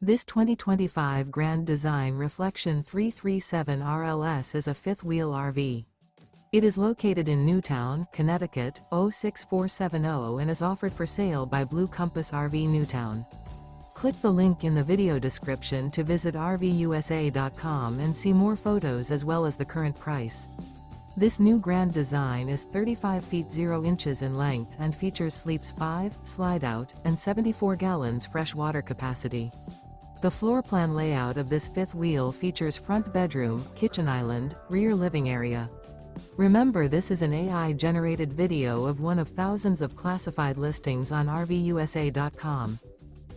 This 2025 Grand Design Reflection 337 RLS is a fifth-wheel RV. It is located in Newtown, Connecticut, 06470 and is offered for sale by Blue Compass RV Newtown. Click the link in the video description to visit RVUSA.com and see more photos as well as the current price. This new Grand Design is 35 feet 0 inches in length and features sleeps 5, slide-out, and 74 gallons fresh water capacity. The floor plan layout of this fifth wheel features front bedroom, kitchen island, rear living area. Remember, this is an AI-generated video of one of thousands of classified listings on RVUSA.com.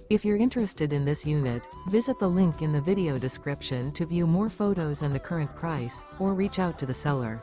If you're interested in this unit, visit the link in the video description to view more photos and the current price, or reach out to the seller.